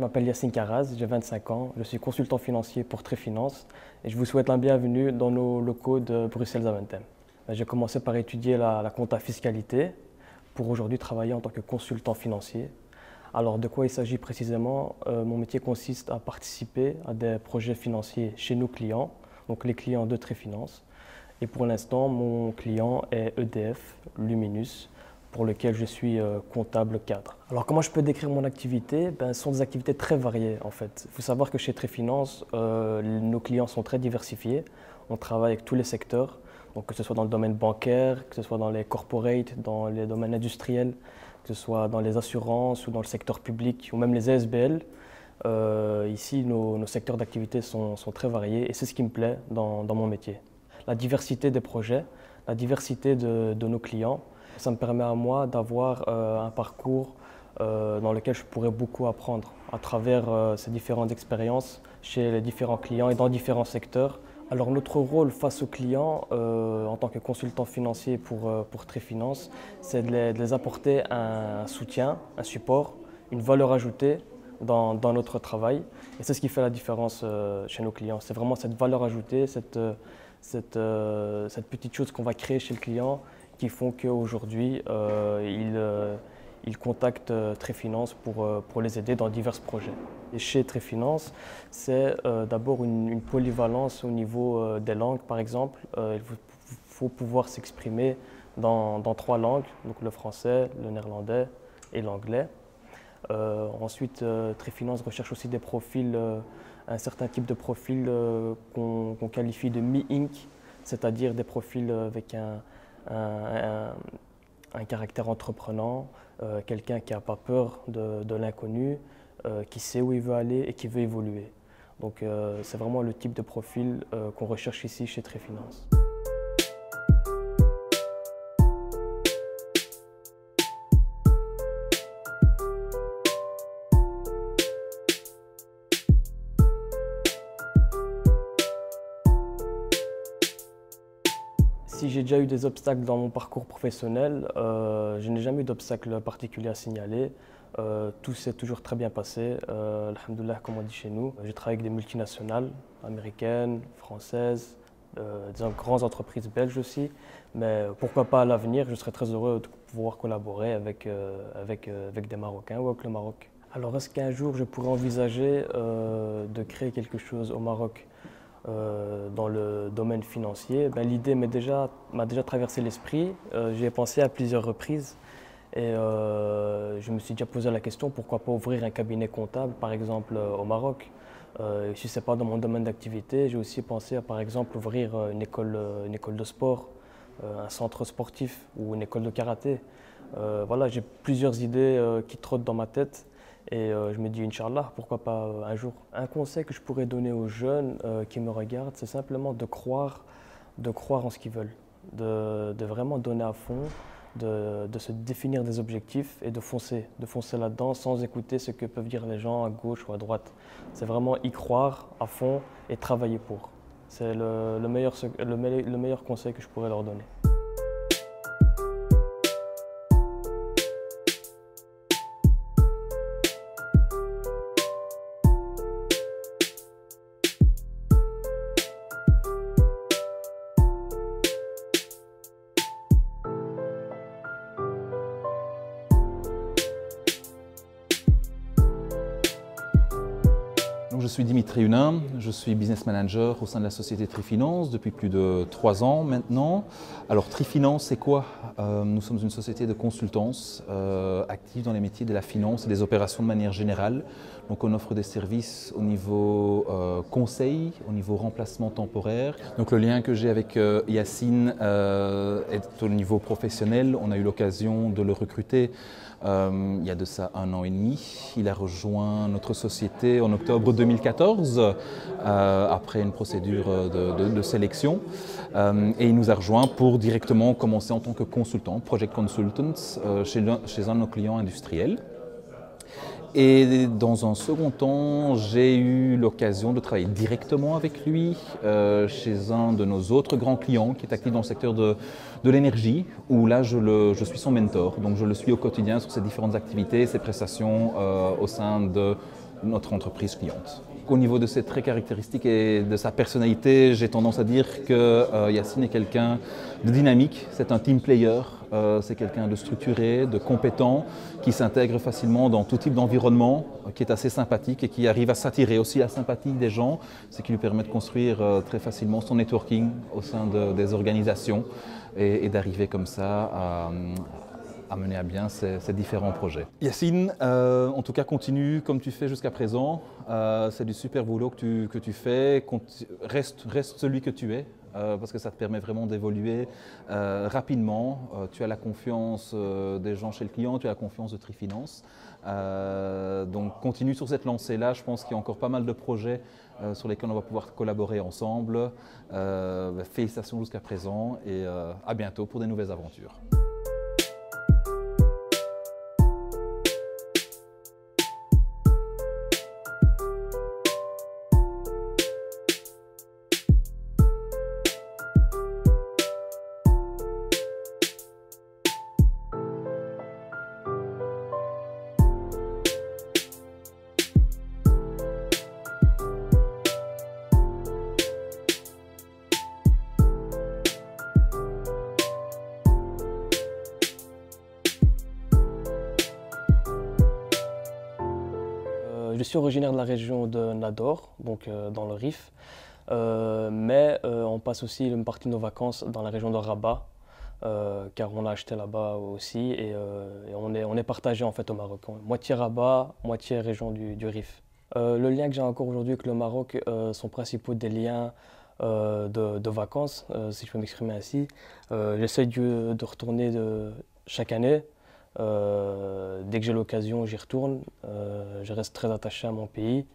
m'appelle Yacine Karaz, j'ai 25 ans, je suis consultant financier pour Tréfinance et je vous souhaite la bienvenue dans nos locaux de Bruxelles-Zaventem. J'ai commencé par étudier la compta fiscalité pour aujourd'hui travailler en tant que consultant financier. Alors de quoi il s'agit précisément? Mon métier consiste à participer à des projets financiers chez nos clients, donc les clients de Tréfinance. Et pour l'instant, mon client est EDF, Luminus, pour lequel je suis comptable cadre. Alors comment je peux décrire mon activité? Ce sont des activités très variées en fait. Il faut savoir que chez Tréfinance, nos clients sont très diversifiés. On travaille avec tous les secteurs, donc que ce soit dans le domaine bancaire, que ce soit dans les corporates, dans les domaines industriels, que ce soit dans les assurances ou dans le secteur public ou même les ASBL. Ici, nos secteurs d'activité sont très variés et c'est ce qui me plaît dans mon métier. La diversité des projets, la diversité de nos clients, ça me permet à moi d'avoir un parcours dans lequel je pourrais beaucoup apprendre à travers ces différentes expériences chez les différents clients et dans différents secteurs. Alors notre rôle face aux clients en tant que consultant financier pour Tréfinance, c'est de les apporter un soutien, un support, une valeur ajoutée dans notre travail. Et c'est ce qui fait la différence chez nos clients. C'est vraiment cette valeur ajoutée, cette petite chose qu'on va créer chez le client qui font qu'aujourd'hui, ils contactent Tréfinance pour les aider dans divers projets. Et chez Tréfinance, c'est d'abord une polyvalence au niveau des langues, par exemple. Il faut pouvoir s'exprimer dans 3 langues, donc le français, le néerlandais et l'anglais. Ensuite, Tréfinance recherche aussi des profils, un certain type de profil qu'on qualifie de Mi-Inc, c'est-à-dire des profils avec un caractère entreprenant, quelqu'un qui n'a pas peur de l'inconnu, qui sait où il veut aller et qui veut évoluer. Donc c'est vraiment le type de profil qu'on recherche ici chez Tréfinance. Si j'ai déjà eu des obstacles dans mon parcours professionnel, je n'ai jamais eu d'obstacle particulier à signaler. Tout s'est toujours très bien passé, alhamdoulilah comme on dit chez nous. J'ai travaillé avec des multinationales américaines, françaises, des grandes entreprises belges aussi. Mais pourquoi pas à l'avenir, je serais très heureux de pouvoir collaborer avec des Marocains ou avec le Maroc. Alors est-ce qu'un jour je pourrais envisager de créer quelque chose au Maroc? Dans le domaine financier, l'idée m'a déjà traversé l'esprit. J'y ai pensé à plusieurs reprises et je me suis déjà posé la question pourquoi pas ouvrir un cabinet comptable par exemple au Maroc. Si ce n'est pas dans mon domaine d'activité, j'ai aussi pensé à par exemple ouvrir une école de sport, un centre sportif ou une école de karaté. Voilà, j'ai plusieurs idées qui trottent dans ma tête. Et je me dis, Inch'Allah, pourquoi pas un jour. Un conseil que je pourrais donner aux jeunes qui me regardent, c'est simplement de croire en ce qu'ils veulent, de vraiment donner à fond, de se définir des objectifs et de foncer là-dedans sans écouter ce que peuvent dire les gens à gauche ou à droite. C'est vraiment y croire à fond et travailler pour. C'est le meilleur conseil que je pourrais leur donner. Je suis Dimitri Hunin, je suis business manager au sein de la société Tréfinance depuis plus de 3 ans maintenant. Alors Tréfinance, c'est quoi? Nous sommes une société de consultance active dans les métiers de la finance et des opérations de manière générale. Donc on offre des services au niveau conseil, au niveau remplacement temporaire. Donc le lien que j'ai avec Yacine est au niveau professionnel. On a eu l'occasion de le recruter il y a de ça 1 an et demi. Il a rejoint notre société en octobre 2014 après une procédure de sélection et il nous a rejoint pour directement commencer en tant que consultant, project consultant chez un de nos clients industriels. Et dans un second temps, j'ai eu l'occasion de travailler directement avec lui chez un de nos autres grands clients qui est actif dans le secteur de l'énergie, où là je suis son mentor. Donc je le suis au quotidien sur ses différentes activités, ses prestations au sein de notre entreprise cliente. Au niveau de ses traits caractéristiques et de sa personnalité, j'ai tendance à dire que Yacine est quelqu'un de dynamique, c'est un team player, c'est quelqu'un de structuré, de compétent, qui s'intègre facilement dans tout type d'environnement, qui est assez sympathique et qui arrive à s'attirer aussi la sympathie des gens, ce qui lui permet de construire très facilement son networking au sein des organisations et d'arriver comme ça à mener à bien ces différents projets. Yacine, en tout cas, continue comme tu fais jusqu'à présent. C'est du super boulot que tu fais. Reste celui que tu es, parce que ça te permet vraiment d'évoluer rapidement. Tu as la confiance des gens chez le client, tu as la confiance de Trifinance. Donc continue sur cette lancée-là. Je pense qu'il y a encore pas mal de projets sur lesquels on va pouvoir collaborer ensemble. Félicitations jusqu'à présent et à bientôt pour des nouvelles aventures. Je suis originaire de la région de Nador, donc dans le Rif, mais on passe aussi une partie de nos vacances dans la région de Rabat, car on a acheté là-bas aussi et on est partagé en fait au Maroc. Moitié Rabat, moitié région du Rif. Le lien que j'ai encore aujourd'hui avec le Maroc sont principaux des liens de vacances, si je peux m'exprimer ainsi. J'essaie de retourner chaque année. Dès que j'ai l'occasion, j'y retourne. Je reste très attaché à mon pays.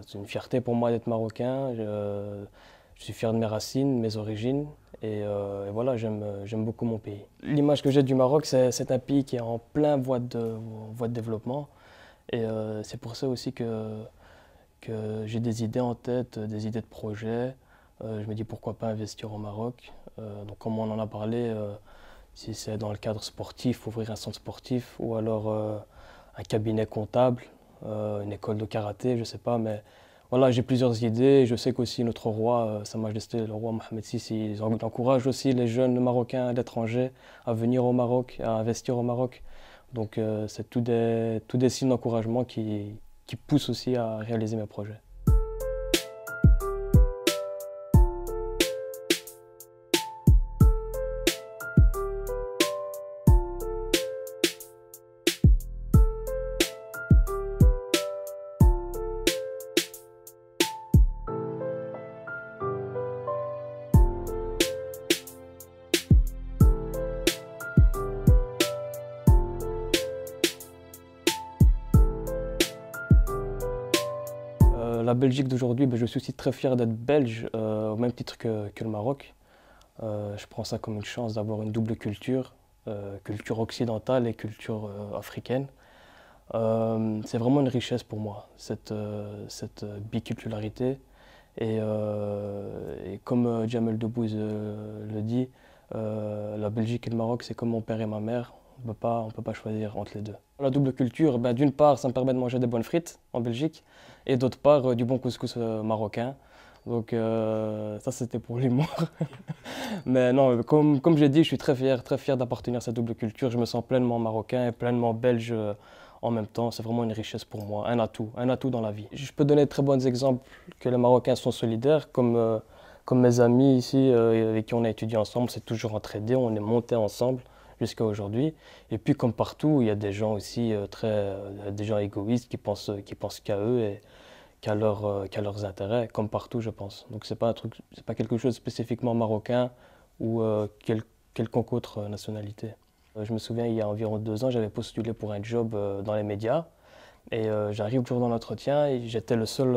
C'est une fierté pour moi d'être marocain. Je suis fier de mes racines, mes origines. Et voilà, j'aime beaucoup mon pays. L'image que j'ai du Maroc, c'est un pays qui est en plein voie de développement. Et c'est pour ça aussi que j'ai des idées en tête, des idées de projets. Je me dis pourquoi pas investir au Maroc. Donc comme on en a parlé, si c'est dans le cadre sportif, ouvrir un centre sportif ou alors un cabinet comptable, une école de karaté, je ne sais pas. Mais voilà, j'ai plusieurs idées. Je sais qu'aussi notre roi, Sa Majesté le roi Mohamed VI, il encourage aussi les jeunes Marocains à l'étranger à venir au Maroc, à investir au Maroc. Donc c'est tous des signes d'encouragement qui poussent aussi à réaliser mes projets. La Belgique d'aujourd'hui, je suis aussi très fier d'être belge, au même titre que le Maroc. Je prends ça comme une chance d'avoir une double culture, culture occidentale et culture africaine. C'est vraiment une richesse pour moi, cette biculturalité. Et comme Jamel Debbouze le dit, la Belgique et le Maroc, c'est comme mon père et ma mère. On ne peut pas choisir entre les deux. La double culture, d'une part, ça me permet de manger des bonnes frites en Belgique et d'autre part, du bon couscous marocain. Donc ça, c'était pour l'humour. Mais non, comme j'ai dit, je suis très fier d'appartenir à cette double culture. Je me sens pleinement marocain et pleinement belge en même temps. C'est vraiment une richesse pour moi, un atout dans la vie. Je peux donner de très bons exemples que les Marocains sont solidaires, comme mes amis ici avec qui on a étudié ensemble, c'est toujours entraidé, on est montés ensemble jusqu'à aujourd'hui. Et puis comme partout, il y a des gens aussi des gens égoïstes qui pensent qu'à eux et qu'à leurs intérêts, comme partout je pense. Donc c'est pas quelque chose spécifiquement marocain ou quelconque autre nationalité. Je me souviens, il y a environ 2 ans, j'avais postulé pour un job dans les médias et j'arrive le jour dans l'entretien et j'étais le seul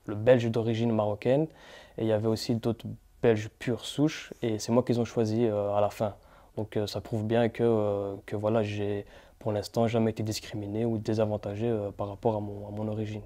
le Belge d'origine marocaine et il y avait aussi d'autres Belges pure souche et c'est moi qu'ils ont choisi à la fin. Donc ça prouve bien que voilà, j'ai pour l'instant jamais été discriminé ou désavantagé par rapport à mon origine.